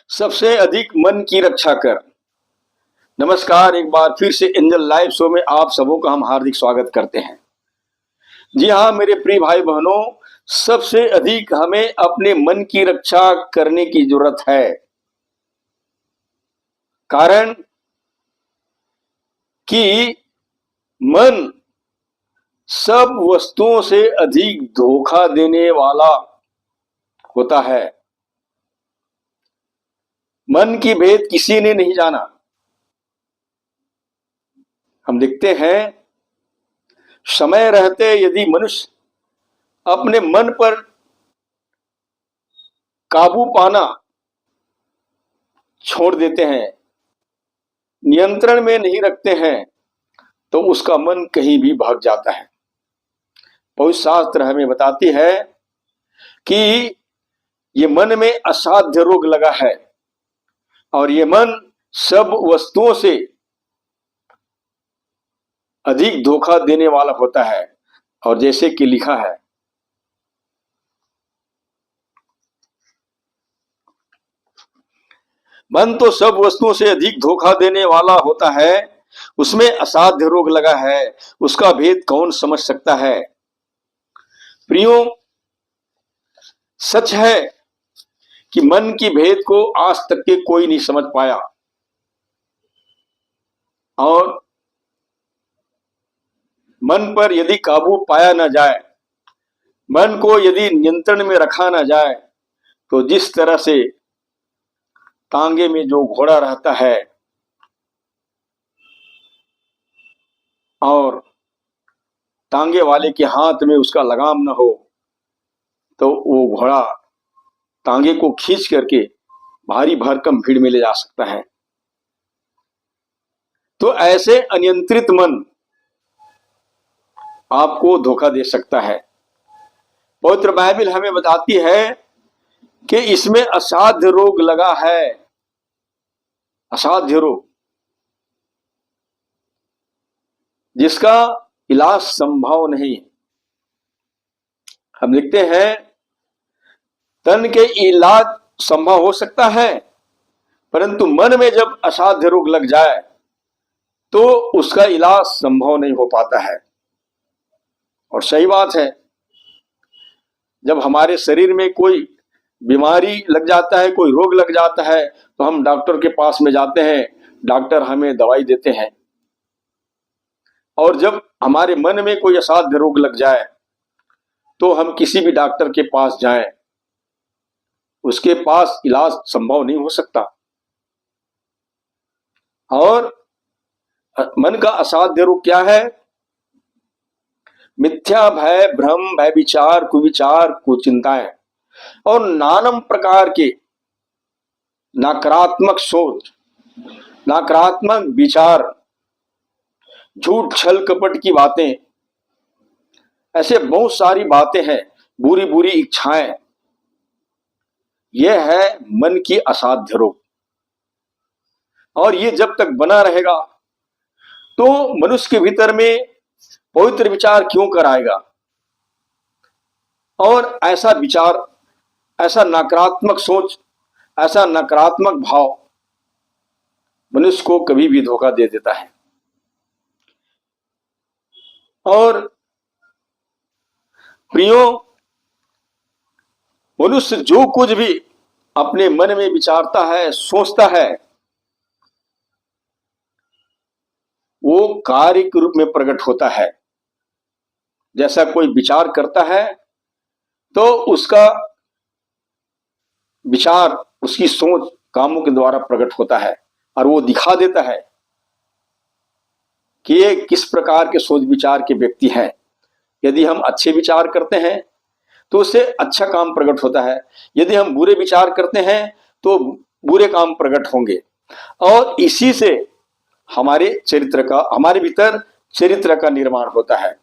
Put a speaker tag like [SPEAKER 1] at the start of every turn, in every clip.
[SPEAKER 1] सबसे अधिक मन की रक्षा कर। नमस्कार, एक बार फिर से एंजल लाइव शो में आप सबों का हम हार्दिक स्वागत करते हैं। जी हाँ मेरे प्रिय भाई बहनों, सबसे अधिक हमें अपने मन की रक्षा करने की जरूरत है। कारण कि मन सब वस्तुओं से अधिक धोखा देने वाला होता है। मन की भेद किसी ने नहीं जाना। हम देखते हैं समय रहते यदि मनुष्य अपने मन पर काबू पाना छोड़ देते हैं, नियंत्रण में नहीं रखते हैं, तो उसका मन कहीं भी भाग जाता है। पवित्र शास्त्र हमें बताती है कि ये मन में असाध्य रोग लगा है और ये मन सब वस्तुओं से अधिक धोखा देने वाला होता है। और जैसे कि लिखा है, मन तो सब वस्तुओं से अधिक धोखा देने वाला होता है, उसमें असाध्य रोग लगा है, उसका भेद कौन समझ सकता है। प्रियो, सच है कि मन की भेद को आज तक के कोई नहीं समझ पाया और मन पर यदि काबू पाया ना जाए, मन को यदि नियंत्रण में रखा ना जाए, तो जिस तरह से तांगे में जो घोड़ा रहता है और तांगे वाले के हाथ में उसका लगाम न हो, तो वो घोड़ा तांगे को खींच करके भारी भरकम भीड़ में ले जा सकता है। तो ऐसे अनियंत्रित मन आपको धोखा दे सकता है। पवित्र बाइबल हमें बताती है कि इसमें असाध्य रोग लगा है, असाध्य रोग जिसका इलाज संभव नहीं। हम लिखते हैं तन के इलाज संभव हो सकता है, परंतु मन में जब असाध्य रोग लग जाए तो उसका इलाज संभव नहीं हो पाता है। और सही बात है, जब हमारे शरीर में कोई बीमारी लग जाता है, कोई रोग लग जाता है, तो हम डॉक्टर के पास में जाते हैं, डॉक्टर हमें दवाई देते हैं। और जब हमारे मन में कोई असाध्य रोग लग जाए तो हम किसी भी डॉक्टर के पास जाएं, उसके पास इलाज संभव नहीं हो सकता। और मन का असाध्य रोग क्या है? मिथ्या भय, भ्रम, भय विचार, कुविचार, कुचिंताएं और नाना प्रकार के नकारात्मक सोच, नकारात्मक विचार, झूठ छल कपट की बातें, ऐसे बहुत सारी बातें हैं, बुरी बुरी इच्छाएं। यह है मन की असाध्य रोग। और ये जब तक बना रहेगा तो मनुष्य के भीतर में पवित्र विचार क्यों कराएगा? और ऐसा विचार, ऐसा नकारात्मक सोच, ऐसा नकारात्मक भाव मनुष्य को कभी भी धोखा दे देता है। और प्रियो, मनुष्य जो कुछ भी अपने मन में विचारता है, सोचता है, वो कार्य के रूप में प्रकट होता है। जैसा कोई विचार करता है तो उसका विचार, उसकी सोच कामों के द्वारा प्रकट होता है और वो दिखा देता है कि ये किस प्रकार के सोच विचार के व्यक्ति हैं। यदि हम अच्छे विचार करते हैं तो उससे अच्छा काम प्रकट होता है, यदि हम बुरे विचार करते हैं तो बुरे काम प्रकट होंगे। और इसी से हमारे चरित्र का, हमारे भीतर चरित्र का निर्माण होता है।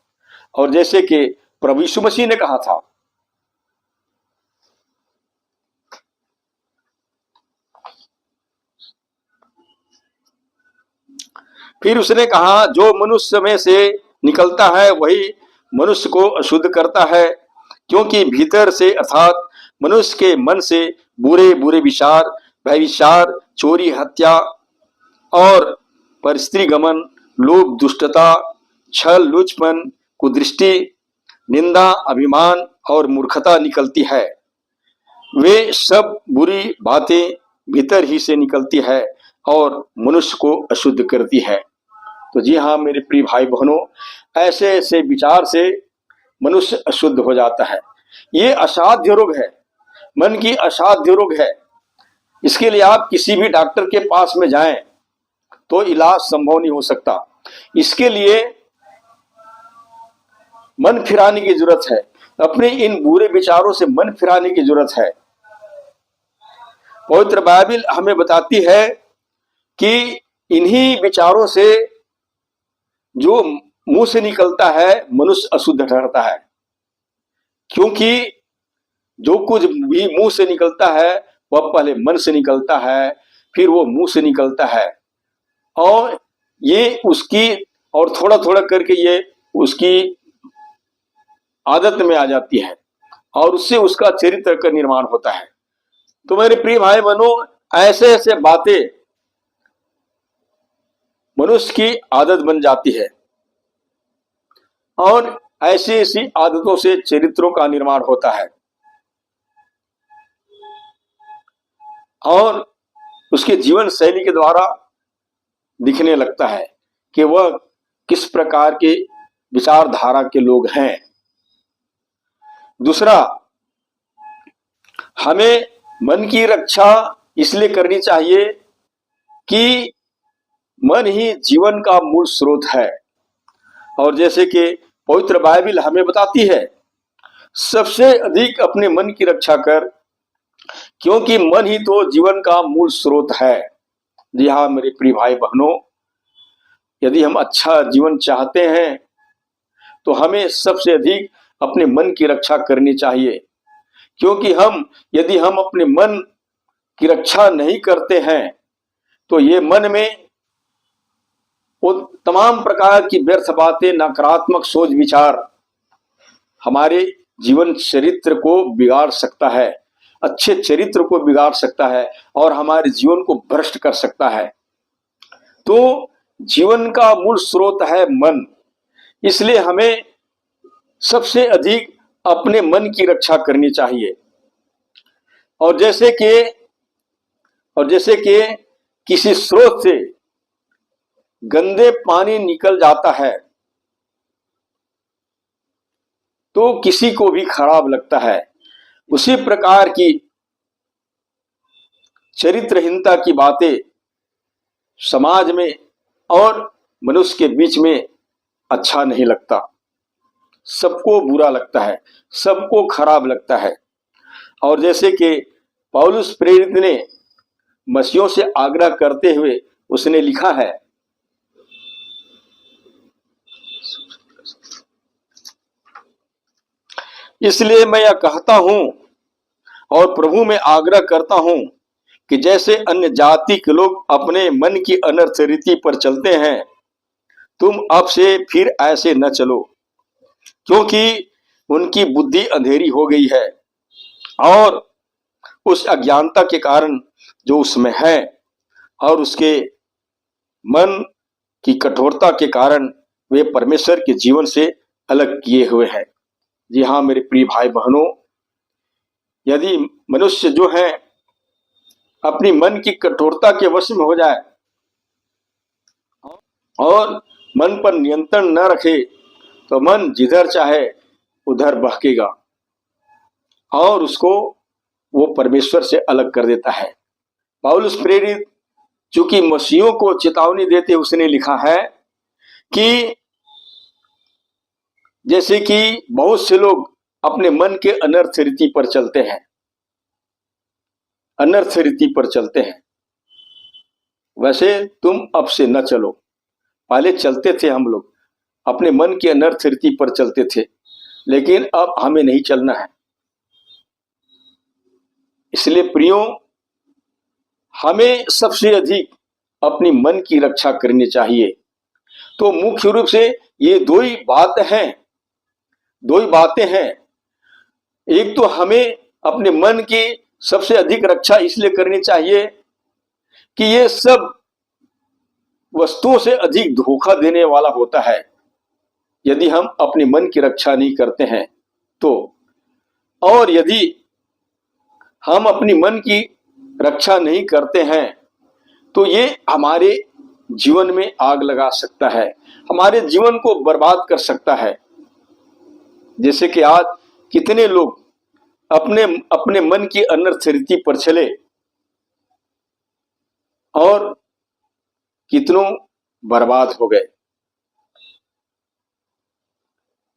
[SPEAKER 1] और जैसे कि प्रभु यीशु मसीह ने कहा था, फिर उसने कहा, जो मनुष्य में से निकलता है वही मनुष्य को अशुद्ध करता है, क्योंकि भीतर से अर्थात मनुष्य के मन से बुरे बुरे विचार व्यभिचार, चोरी, हत्या और परस्त्री गमन, लोभ, दुष्टता, छल, लुचपन, कुदृष्टि, निंदा, अभिमान और मूर्खता निकलती है। वे सब बुरी बातें भीतर ही से निकलती है और मनुष्य को अशुद्ध करती है। तो जी हाँ मेरे प्रिय भाई बहनों, ऐसे ऐसे विचार से मनुष्य अशुद्ध हो जाता है। ये असाध्य रोग है, मन की असाध्य रोग है। इसके लिए आप किसी भी डॉक्टर के पास में जाएं तो इलाज संभव नहीं हो सकता। इसके लिए मन फिराने की जरूरत है, अपने इन बुरे विचारों से मन फिराने की जरूरत है। पवित्र बाइबल हमें बताती है कि इन्हीं विचारों से जो मुंह से निकलता है मनुष्य अशुद्ध ठहरता है, क्योंकि जो कुछ भी मुंह से निकलता है वह पहले मन से निकलता है, फिर वो मुंह से निकलता है और ये उसकी और थोड़ा थोड़ा करके ये उसकी आदत में आ जाती है और उससे उसका चरित्र का निर्माण होता है। तो मेरे प्रिय भाई बहनों, ऐसे ऐसे बातें मनुष्य की आदत बन जाती है और ऐसी ऐसी आदतों से चरित्रों का निर्माण होता है और उसके जीवन शैली के द्वारा दिखने लगता है कि वह किस प्रकार के विचारधारा के लोग हैं। दूसरा, हमें मन की रक्षा इसलिए करनी चाहिए कि मन ही जीवन का मूल स्रोत है। और जैसे कि पवित्र बाइबल हमें बताती है, सबसे अधिक अपने मन की रक्षा कर, क्योंकि मन ही तो जीवन का मूल स्रोत है। जी हाँ मेरे प्रिय भाई बहनों, यदि हम अच्छा जीवन चाहते हैं तो हमें सबसे अधिक अपने मन की रक्षा करनी चाहिए, क्योंकि यदि हम अपने मन की रक्षा नहीं करते हैं तो ये मन में वो तमाम प्रकार की व्यर्थ बातें, नकारात्मक सोच विचार हमारे जीवन चरित्र को बिगाड़ सकता है, अच्छे चरित्र को बिगाड़ सकता है और हमारे जीवन को भ्रष्ट कर सकता है। तो जीवन का मूल स्रोत है मन, इसलिए हमें सबसे अधिक अपने मन की रक्षा करनी चाहिए। और जैसे कि किसी स्रोत से गंदे पानी निकल जाता है तो किसी को भी खराब लगता है, उसी प्रकार की चरित्रहीनता की बातें समाज में और मनुष्य के बीच में अच्छा नहीं लगता। सबको बुरा लगता है, सबको खराब लगता है। और जैसे कि पौलुस प्रेरित ने मसीहों से आग्रह करते हुए उसने लिखा है, इसलिए मैं यह कहता हूं और प्रभु में आग्रह करता हूं कि जैसे अन्य जाति के लोग अपने मन की अनर्थ रीति पर चलते हैं, तुम अब से फिर ऐसे न चलो, क्योंकि उनकी बुद्धि अंधेरी हो गई है और उस अज्ञानता के कारण जो उसमें है और उसके मन की कठोरता के कारण वे परमेश्वर के जीवन से अलग किए हुए हैं। जी हाँ मेरे प्रिय भाई बहनों, यदि मनुष्य जो है अपनी मन की कठोरता के वश में हो जाए और मन पर नियंत्रण न रखे तो मन जिधर चाहे उधर बहकेगा और उसको वो परमेश्वर से अलग कर देता है। पौलुस प्रेरित चूंकि मसीहों को चेतावनी देते उसने लिखा है कि जैसे कि बहुत से लोग अपने मन के अनर्थ रीति पर चलते हैं, अनर्थ रीति पर चलते हैं, वैसे तुम अब से न चलो। पहले चलते थे हम लोग, अपने मन की अनर्थ रीति पर चलते थे, लेकिन अब हमें नहीं चलना है। इसलिए प्रियो, हमें सबसे अधिक अपनी मन की रक्षा करनी चाहिए। तो मुख्य रूप से ये दो ही बातें हैं। एक तो हमें अपने मन की सबसे अधिक रक्षा इसलिए करनी चाहिए कि ये सब वस्तुओं से अधिक धोखा देने वाला होता है यदि हम अपने मन की रक्षा नहीं करते हैं तो। और यदि हम अपनी मन की रक्षा नहीं करते हैं तो ये हमारे जीवन में आग लगा सकता है, हमारे जीवन को बर्बाद कर सकता है। जैसे कि आज कितने लोग अपने अपने मन की अनर्थ रीति पर चले और कितनों बर्बाद हो गए।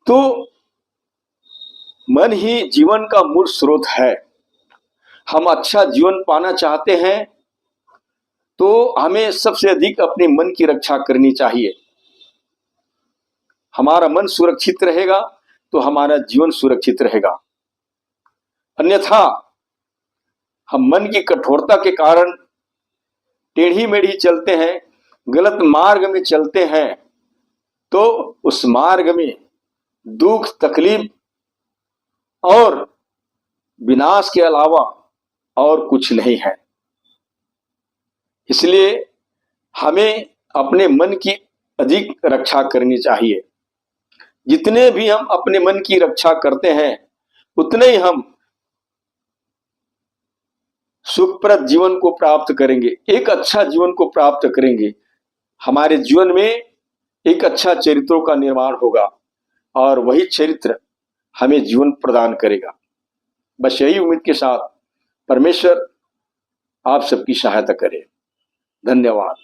[SPEAKER 1] तो मन ही जीवन का मूल स्रोत है। हम अच्छा जीवन पाना चाहते हैं तो हमें सबसे अधिक अपने मन की रक्षा करनी चाहिए। हमारा मन सुरक्षित रहेगा तो हमारा जीवन सुरक्षित रहेगा। अन्यथा हम मन की कठोरता के कारण टेढ़ी मेढ़ी चलते हैं, गलत मार्ग में चलते हैं, तो उस मार्ग में दुख, तकलीफ और विनाश के अलावा और कुछ नहीं है। इसलिए हमें अपने मन की अधिक रक्षा करनी चाहिए। जितने भी हम अपने मन की रक्षा करते हैं उतने ही हम सुखप्रद जीवन को प्राप्त करेंगे, एक अच्छा जीवन को प्राप्त करेंगे। हमारे जीवन में एक अच्छा चरित्रों का निर्माण होगा और वही चरित्र हमें जीवन प्रदान करेगा। बस यही उम्मीद के साथ परमेश्वर आप सबकी सहायता करे। धन्यवाद।